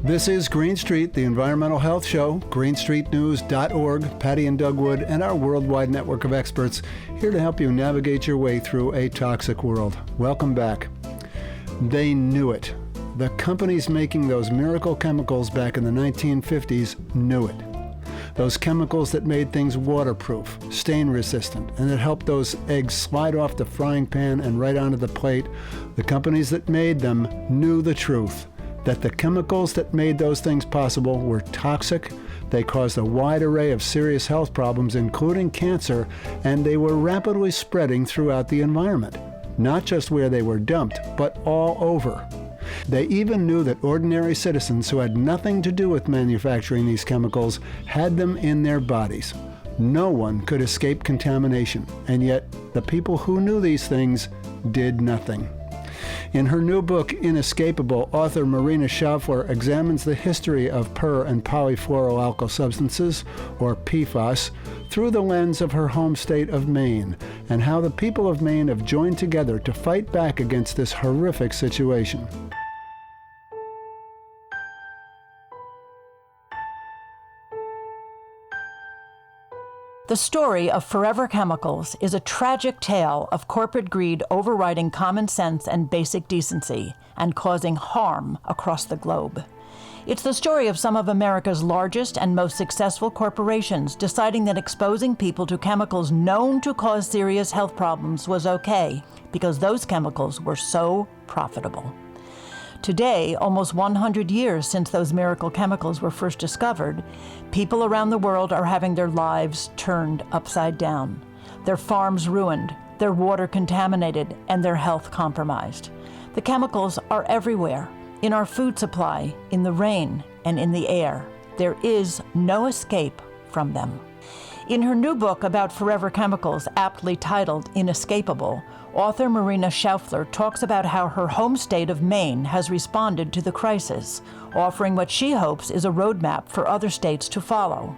This is Green Street, the Environmental Health Show, greenstreetnews.org, Patti and Doug Wood, and our worldwide network of experts here to help you navigate your way through a toxic world. Welcome back. They knew it. The companies making those miracle chemicals back in the 1950s knew it. Those chemicals that made things waterproof, stain resistant, and that helped those eggs slide off the frying pan and right onto the plate, the companies that made them knew the truth. That the chemicals that made those things possible were toxic, they caused a wide array of serious health problems, including cancer, and they were rapidly spreading throughout the environment. Not just where they were dumped, but all over. They even knew that ordinary citizens who had nothing to do with manufacturing these chemicals had them in their bodies. No one could escape contamination, and yet the people who knew these things did nothing. In her new book, Inescapable, author Marina Schauffler examines the history of per- and polyfluoroalkyl substances, or PFAS, through the lens of her home state of Maine, and how the people of Maine have joined together to fight back against this horrific situation. The story of Forever Chemicals is a tragic tale of corporate greed overriding common sense and basic decency and causing harm across the globe. It's the story of some of America's largest and most successful corporations deciding that exposing people to chemicals known to cause serious health problems was okay because those chemicals were so profitable. Today, almost 100 years since those miracle chemicals were first discovered, people around the world are having their lives turned upside down, their farms ruined, their water contaminated, and their health compromised. The chemicals are everywhere, in our food supply, in the rain, and in the air. There is no escape from them. In her new book about Forever Chemicals, aptly titled Inescapable, author Marina Schauffler talks about how her home state of Maine has responded to the crisis, offering what she hopes is a roadmap for other states to follow.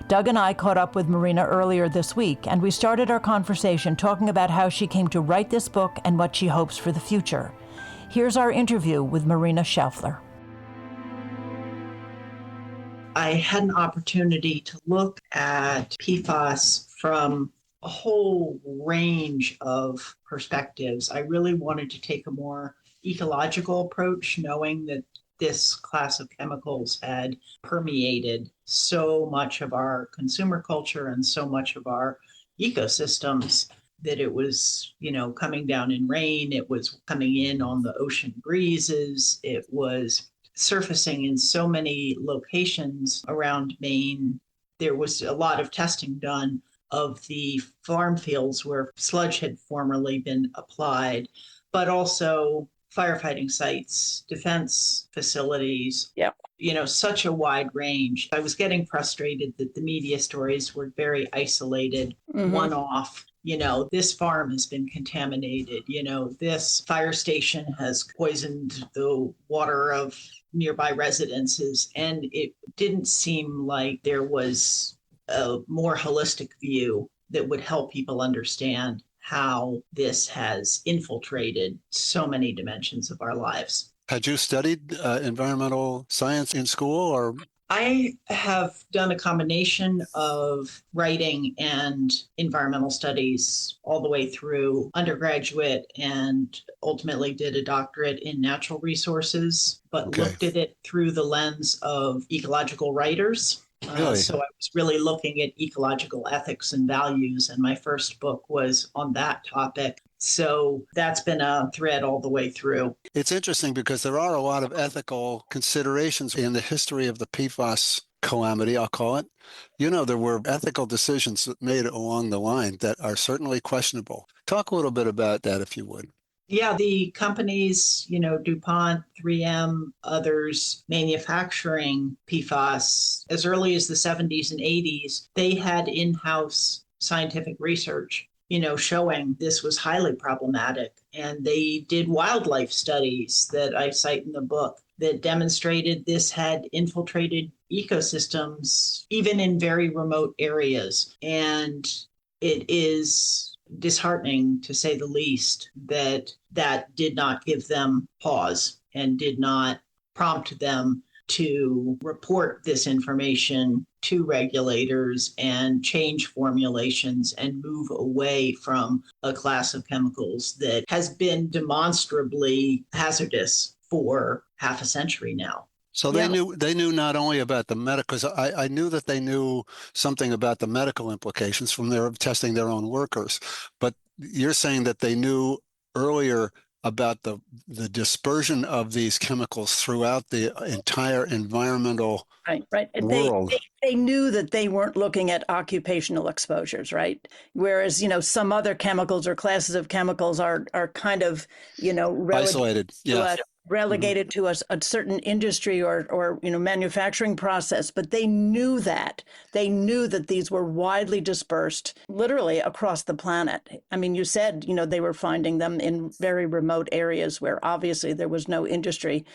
Doug and I caught up with Marina earlier this week, and we started our conversation talking about how she came to write this book and what she hopes for the future. Here's our interview with Marina Schauffler. I had an opportunity to look at PFAS from a whole range of perspectives. I really wanted to take a more ecological approach, knowing that this class of chemicals had permeated so much of our consumer culture and so much of our ecosystems that it was, coming down in rain, it was coming in on the ocean breezes, it was surfacing in so many locations around Maine. There was a lot of testing done of the farm fields where sludge had formerly been applied, but also firefighting sites, defense facilities, such a wide range. I was getting frustrated that the media stories were very isolated, one-off. This farm has been contaminated. This fire station has poisoned the water of nearby residences. And it didn't seem like there was a more holistic view that would help people understand how this has infiltrated so many dimensions of our lives. Had you studied environmental science in school, or? I have done a combination of writing and environmental studies all the way through undergraduate, and ultimately did a doctorate in natural resources, but looked at it through the lens of ecological writers. Really? So I was really looking at ecological ethics and values, and my first book was on that topic. So that's been a thread all the way through. It's interesting because there are a lot of ethical considerations in the history of the PFAS calamity, I'll call it. There were ethical decisions made along the line that are certainly questionable. Talk a little bit about that, if you would. Yeah, the companies, DuPont, 3M, others manufacturing PFAS as early as the 70s and 80s, they had in-house scientific research, showing this was highly problematic. And they did wildlife studies that I cite in the book that demonstrated this had infiltrated ecosystems, even in very remote areas. And it is disheartening, to say the least, that did not give them pause and did not prompt them to report this information to regulators and change formulations and move away from a class of chemicals that has been demonstrably hazardous for half a century now. So they knew not only about the medical, because I knew that they knew something about the medical implications from their testing their own workers. But you're saying that they knew earlier about the dispersion of these chemicals throughout the entire environmental Right. world. They knew that they weren't looking at occupational exposures, right? Whereas, some other chemicals or classes of chemicals are kind of, Isolated. Yeah. relegated to a certain industry or manufacturing process. But they knew that. They knew that these were widely dispersed literally across the planet. I mean, you said, they were finding them in very remote areas where obviously there was no industry.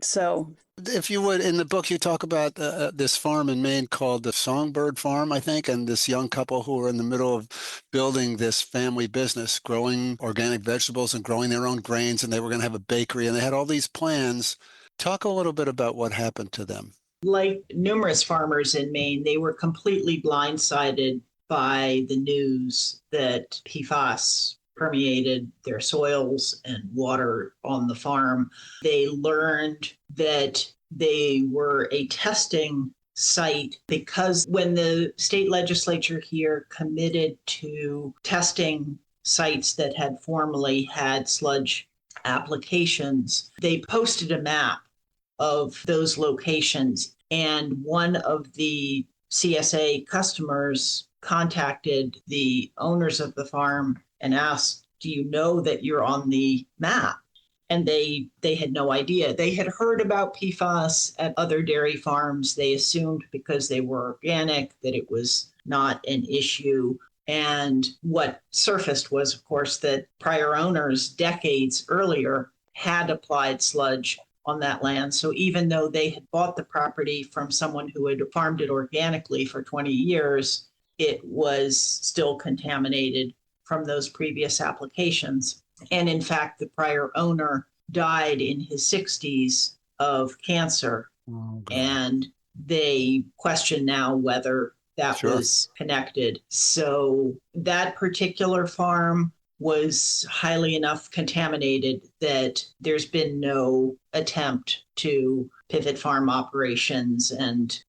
So if you would, in the book, you talk about this farm in Maine called the Songbird Farm, I think, and this young couple who were in the middle of building this family business, growing organic vegetables and growing their own grains, and they were going to have a bakery, and they had all these plans. Talk a little bit about what happened to them. Like numerous farmers in Maine, they were completely blindsided by the news that PFAS permeated their soils and water on the farm. They learned that they were a testing site because when the state legislature here committed to testing sites that had formerly had sludge applications, they posted a map of those locations. And one of the CSA customers contacted the owners of the farm and asked, do you know that you're on the map? And they had no idea. They had heard about PFAS at other dairy farms. They assumed because they were organic that it was not an issue. And what surfaced was, of course, that prior owners decades earlier had applied sludge on that land. So even though they had bought the property from someone who had farmed it organically for 20 years, it was still contaminated from those previous applications. And in fact, the prior owner died in his 60s of cancer. Oh, and they question now whether that was connected. So that particular farm was highly enough contaminated that there's been no attempt to pivot farm operations and,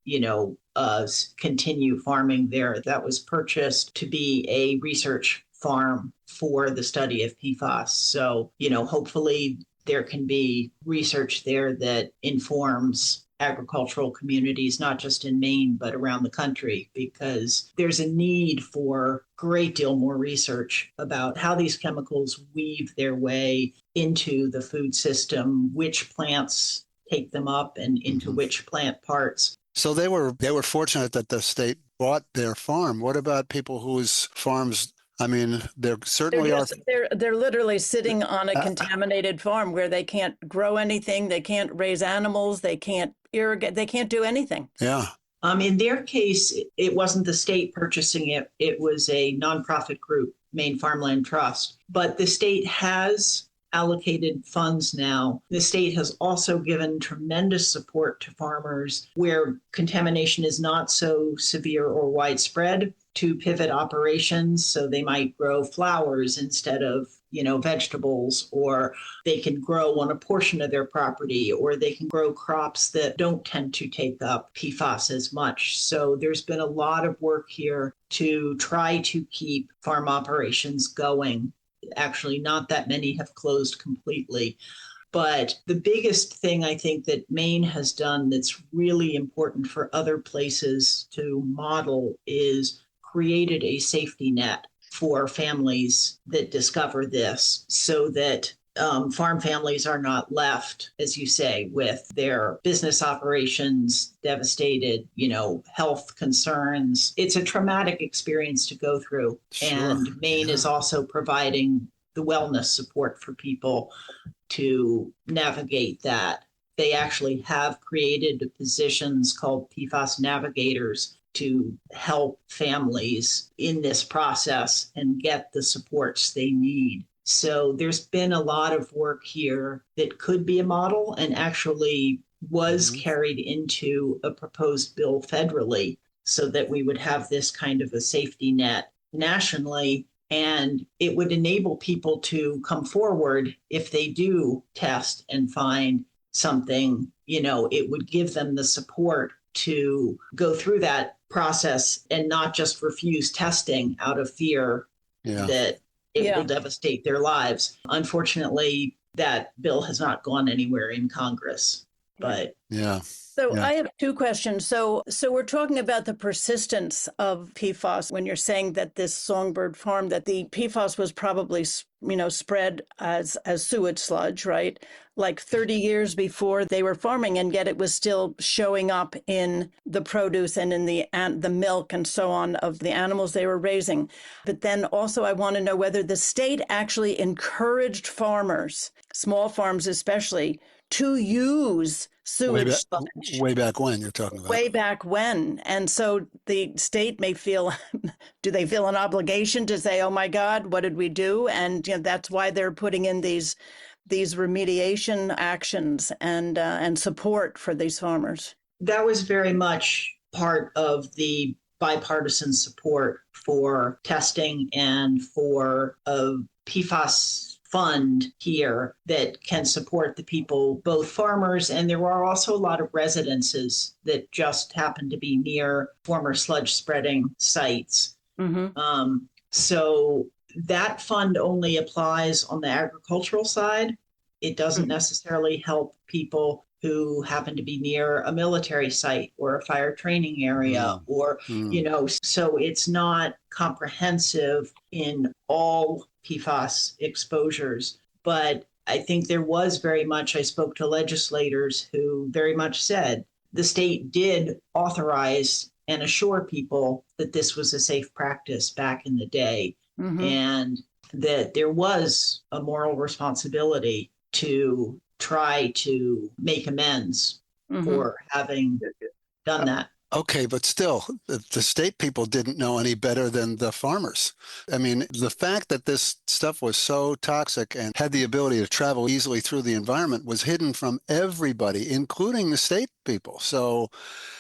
continue farming there. That was purchased to be a research farm for the study of PFAS. So, hopefully there can be research there that informs agricultural communities, not just in Maine, but around the country, because there's a need for a great deal more research about how these chemicals weave their way into the food system, which plants take them up and into which plant parts. So they were fortunate that the state bought their farm. What about people whose farms, there certainly are. They're literally sitting on a contaminated farm where they can't grow anything, they can't raise animals, they can't irrigate, they can't do anything. Yeah. In their case, it wasn't the state purchasing it. It was a nonprofit group, Maine Farmland Trust. But the state has allocated funds now. The state has also given tremendous support to farmers where contamination is not so severe or widespread to pivot operations. So they might grow flowers instead of, vegetables, or they can grow on a portion of their property, or they can grow crops that don't tend to take up PFAS as much. So there's been a lot of work here to try to keep farm operations going. Actually, not that many have closed completely. But the biggest thing I think that Maine has done that's really important for other places to model is created a safety net for families that discover this so that farm families are not left, as you say, with their business operations devastated, health concerns. It's a traumatic experience to go through. Sure. And Maine is also providing the wellness support for people to navigate that. They actually have created positions called PFAS navigators to help families in this process and get the supports they need. So there's been a lot of work here that could be a model. And actually, was carried into a proposed bill federally so that we would have this kind of a safety net nationally. And it would enable people to come forward if they do test and find something, it would give them the support to go through that process and not just refuse testing out of fear that it will devastate their lives. Unfortunately, that bill has not gone anywhere in Congress. But So I have two questions. So we're talking about the persistence of PFAS when you're saying that this songbird farm, that the PFAS was probably, spread as sewage sludge, right? Like 30 years before they were farming, and yet it was still showing up in the produce and in the milk and so on of the animals they were raising. But then also I want to know whether the state actually encouraged farmers, small farms especially, to use sewage sludge. Way back when you're talking about. Way back when. And so the state may feel, do they feel an obligation to say, oh my God, what did we do? And that's why they're putting in these remediation actions and support for these farmers. That was very much part of the bipartisan support for testing and for a PFAS fund here that can support the people, both farmers, and there are also a lot of residences that just happen to be near former sludge spreading sites. So that fund only applies on the agricultural side. It doesn't necessarily help people who happen to be near a military site or a fire training area or, so it's not comprehensive in all PFAS exposures. But I think there was very much, I spoke to legislators who very much said the state did authorize and assure people that this was a safe practice back in the day, and that there was a moral responsibility to try to make amends for having done that. Okay, but still, the state people didn't know any better than the farmers. I mean, the fact that this stuff was so toxic and had the ability to travel easily through the environment was hidden from everybody, including the state people. So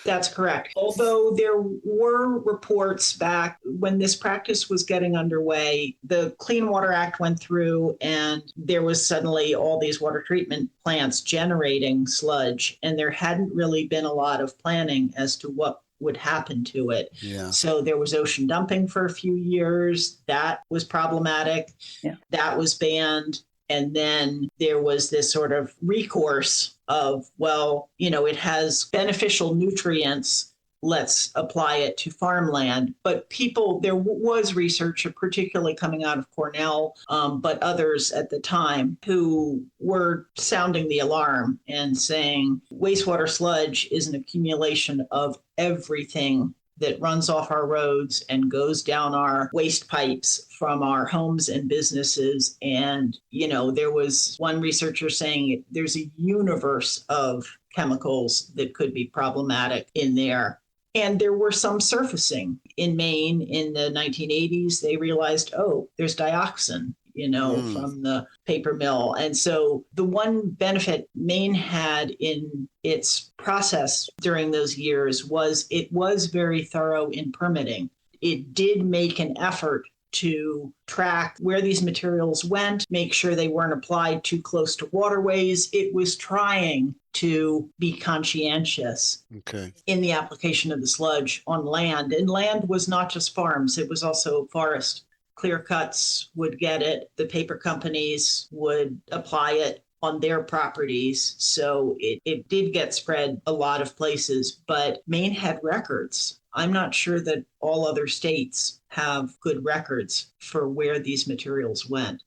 that's correct. Although there were reports back when this practice was getting underway, the Clean Water Act went through and there was suddenly all these water treatment plants generating sludge, and there hadn't really been a lot of planning as to what would happen to it. So there was ocean dumping for a few years. That was problematic. That was banned. And then there was this sort of recourse of, well, it has beneficial nutrients. Let's apply it to farmland. But there was research, particularly coming out of Cornell, but others at the time, who were sounding the alarm and saying wastewater sludge is an accumulation of everything that runs off our roads and goes down our waste pipes from our homes and businesses. And, there was one researcher saying there's a universe of chemicals that could be problematic in there. And there were some surfacing in Maine in the 1980s. They realized, there's dioxin, from the paper mill. And so the one benefit Maine had in its process during those years was it was very thorough in permitting. It did make an effort to track where these materials went, make sure they weren't applied too close to waterways. It was trying to be conscientious in the application of the sludge on land. And land was not just farms, it was also forest. Clear cuts would get it. The paper companies would apply it on their properties. So it did get spread a lot of places, but Maine had records. I'm not sure that all other states have good records for where these materials went.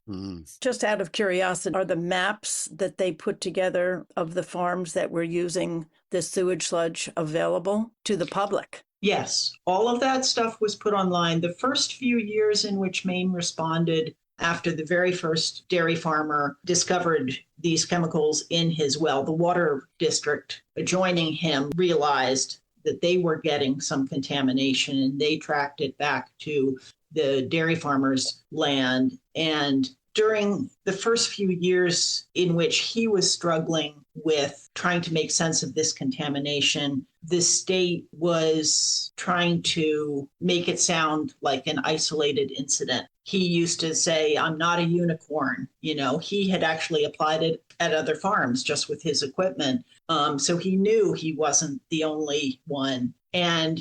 Just out of curiosity, are the maps that they put together of the farms that were using this sewage sludge available to the public? Yes, all of that stuff was put online. The first few years in which Maine responded after the very first dairy farmer discovered these chemicals in his well, the water district adjoining him realized that they were getting some contamination, and they tracked it back to the dairy farmer's land. And during the first few years in which he was struggling with trying to make sense of this contamination, the state was trying to make it sound like an isolated incident. He used to say, I'm not a unicorn. He had actually applied it at other farms just with his equipment. So he knew he wasn't the only one. And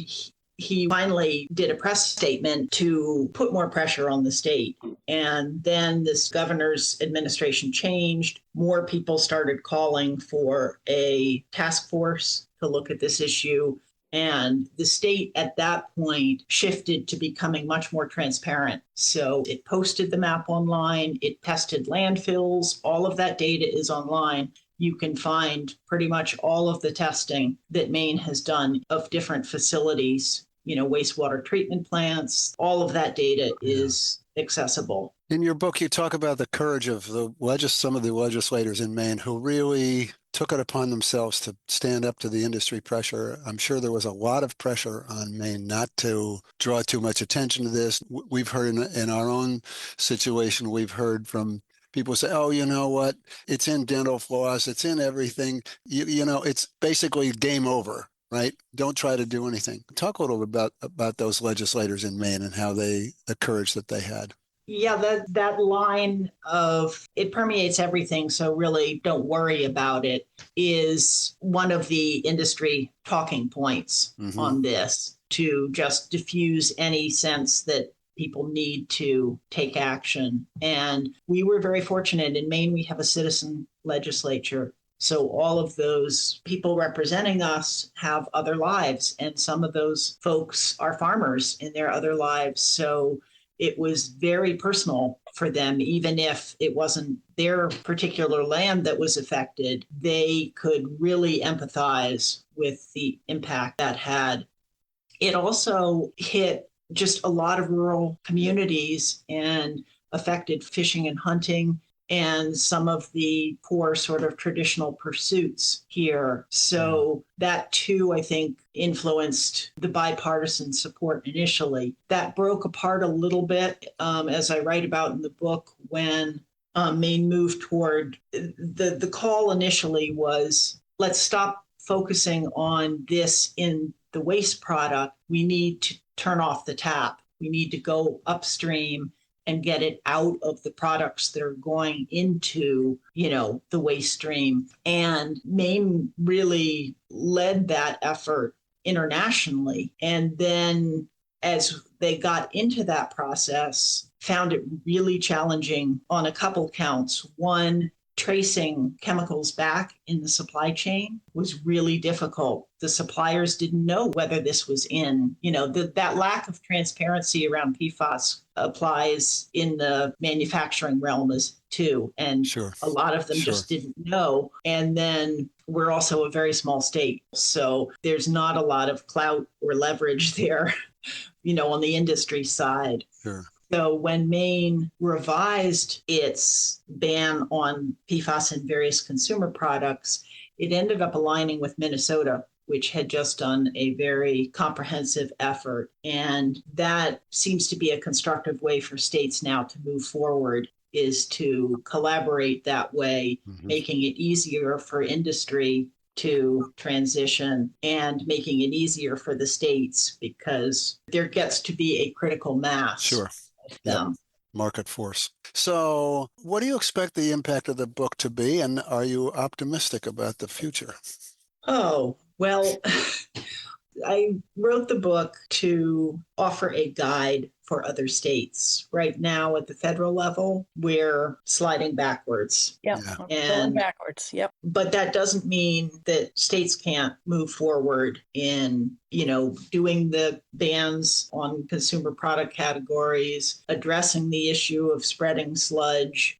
he finally did a press statement to put more pressure on the state. And then this governor's administration changed. More people started calling for a task force to look at this issue. And the state at that point shifted to becoming much more transparent. So it posted the map online, it tested landfills, all of that data is online. You can find pretty much all of the testing that Maine has done of different facilities, wastewater treatment plants, all of that data is accessible. In your book, you talk about the courage of some of the legislators in Maine who really took it upon themselves to stand up to the industry pressure. I'm sure there was a lot of pressure on Maine not to draw too much attention to this. We've heard in our own situation, we've heard from people say, oh, you know what? It's in dental floss. It's in everything. It's basically game over, right? Don't try to do anything. Talk a little bit about those legislators in Maine and how the courage that they had. Yeah, that line of it permeates everything, so really don't worry about it is one of the industry talking points on this, to just diffuse any sense that people need to take action. And we were very fortunate. In Maine, we have a citizen legislature. So all of those people representing us have other lives, and some of those folks are farmers in their other lives. So it was very personal for them. Even if it wasn't their particular land that was affected, they could really empathize with the impact that had. It also hit just a lot of rural communities and affected fishing and hunting and some of the poor sort of traditional pursuits here. So that too, I think, influenced the bipartisan support initially. That broke apart a little bit, as I write about in the book, when Maine moved toward, the call initially was, let's stop focusing on this in the waste product. We need to turn off the tap. We need to go upstream and get it out of the products that are going into, the waste stream. And Maine really led that effort internationally. And then as they got into that process, found it really challenging on a couple counts. One, tracing chemicals back in the supply chain was really difficult. The suppliers didn't know whether this was in, that lack of transparency around PFAS applies in the manufacturing realm as too. And a lot of them just didn't know. And then we're also a very small state. So there's not a lot of clout or leverage there, on the industry side. Sure. So when Maine revised its ban on PFAS in various consumer products, it ended up aligning with Minnesota, which had just done a very comprehensive effort. And that seems to be a constructive way for states now to move forward, is to collaborate that way, making it easier for industry to transition and making it easier for the states, because there gets to be a critical mass. Sure. Market force. So what do you expect the impact of the book to be? And are you optimistic about the future? Oh, well, I wrote the book to offer a guide for other states. Right now at the federal level, we're sliding backwards. Going backwards. Yep. But that doesn't mean that states can't move forward in, doing the bans on consumer product categories, addressing the issue of spreading sludge,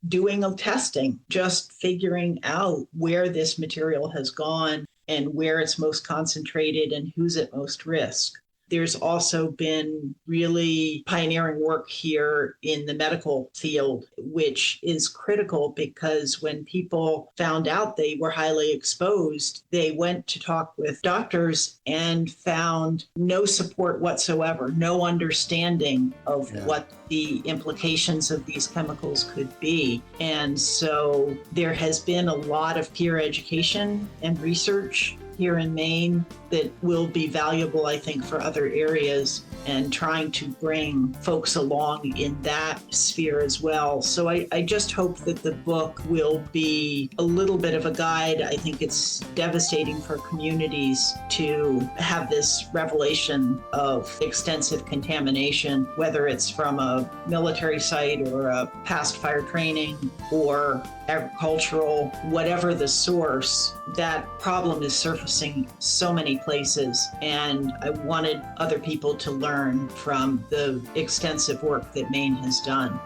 doing a testing, just figuring out where this material has gone and where it's most concentrated and who's at most risk. There's also been really pioneering work here in the medical field, which is critical because when people found out they were highly exposed, they went to talk with doctors and found no support whatsoever, no understanding of what the implications of these chemicals could be. And so there has been a lot of peer education and research here in Maine that will be valuable, I think, for other areas, and trying to bring folks along in that sphere as well. So I just hope that the book will be a little bit of a guide. I think it's devastating for communities to have this revelation of extensive contamination, whether it's from a military site or a past fire training or agricultural, whatever the source. That problem is surfacing so many places, and I wanted other people to learn from the extensive work that Maine has done.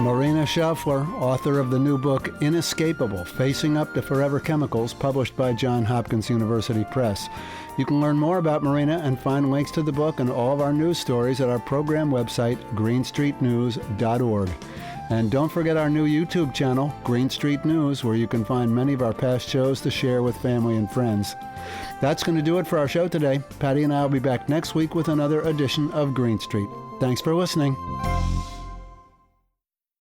Marina Schauffler, author of the new book Inescapable, Facing Up to Forever Chemicals, published by Johns Hopkins University Press. You can learn more about Marina and find links to the book and all of our news stories at our program website, greenstreetnews.org. And don't forget our new YouTube channel, Green Street News, where you can find many of our past shows to share with family and friends. That's going to do it for our show today. Patti and I will be back next week with another edition of Green Street. Thanks for listening.